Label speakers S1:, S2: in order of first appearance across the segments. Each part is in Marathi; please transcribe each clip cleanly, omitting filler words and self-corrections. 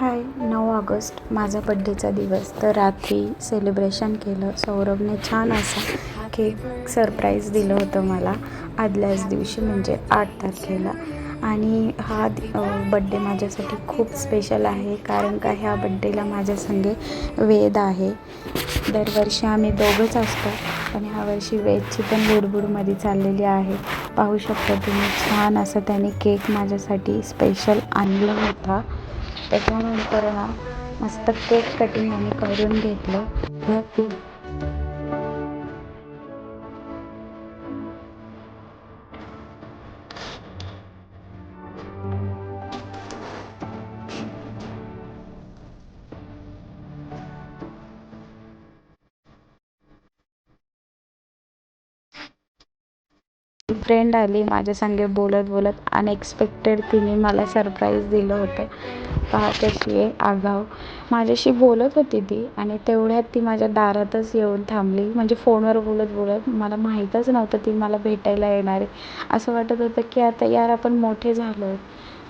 S1: हाय 9 ऑगस्ट माझा बड्डेचा दिवस. तर रात्री सेलिब्रेशन केलं. सौरभने छान असा केक सरप्राईज दिलं होतं मला आदल्याच दिवशी म्हणजे 8 तारखेला. आणि हा बड्डे माझ्यासाठी खूप स्पेशल आहे, कारण का ह्या बड्डेला माझ्यासंगे वेद आहे. दरवर्षी आम्ही दोघंच असतो, पण ह्या वर्षी वेदची पण बुडबुडमध्ये चाललेली आहे. पाहू शकता तुम्ही, छान असं त्याने केक माझ्यासाठी स्पेशल आणला होता. त्याच्यानंतर ना मस्त केक कटिंग आम्ही करून घेतलं. फ्रेंड आली माझ्या संगे बोलत बोलत. अनएक्सपेक्टेड तिने मला सरप्राईज दिलं होतं. पहा कशी आहे आगाऊ. माझ्याशी बोलत होती ती आणि तेवढ्यात ती माझ्या दारातच येऊन थांबली. म्हणजे फोनवर बोलत बोलत. मला माहीतच नव्हतं ती मला भेटायला येणार आहे. असं वाटत होतं की आता यार आपण मोठे झालो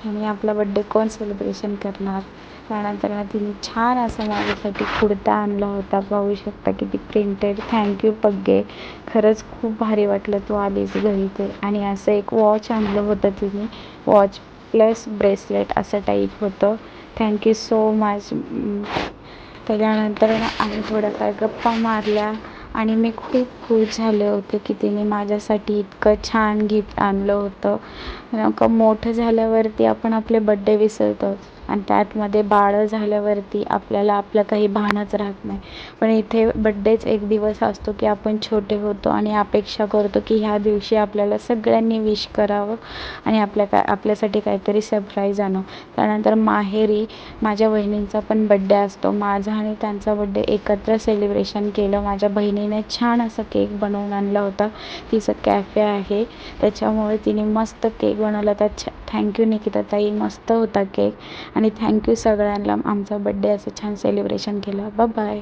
S1: आणि आपला बड्डे कोण सेलिब्रेशन करणार. त्यानंतर ना तिने छान असं माझ्यासाठी कुर्ता आणला होता. पाहू शकता किती प्रिंटेड. थँक्यू पग्गे, खरंच खूप भारी वाटलं तू आलीस घरी ते. आणि असं एक वॉच आणलं होतं तिने, वॉच प्लस ब्रेसलेट असं टाईप होतं. Thank you so much. त्याच्यानंतर आम्ही थोड्याफार गप्पा मारल्या आणि मी खूप खुश झाले होते की तिने माझ्यासाठी इतकं छान गिफ्ट आणलं होतं. नेमकं मोठं झाल्यावरती आपण आपले बड्डे विसरतो आणि त्यातमध्ये बाळ झाल्यावरती आपल्याला आपलं काही भानच राहत नाही. पण इथे बड्डेच एक दिवस असतो की आपण छोटे होतो आणि अपेक्षा करतो की ह्या दिवशी आपल्याला सगळ्यांनी विश करावं आणि आपल्यासाठी काहीतरी सरप्राईज आणावं. त्यानंतर माहेरी माझ्या बहिणींचा पण बड्डे असतो. माझा आणि त्यांचा बड्डे एकत्र सेलिब्रेशन केलं. माझ्या बहिणीने छान असा केक बनवून आणला होता. तिचं कॅफे आहे, त्याच्यामुळे तिने मस्त केक बनवला होता. थँक्यू निकिता ताई, मस्त होता केक. आणि थँक्यू सगळ्यांना आमचा बड्डे असं छान सेलिब्रेशन केलं. बाय.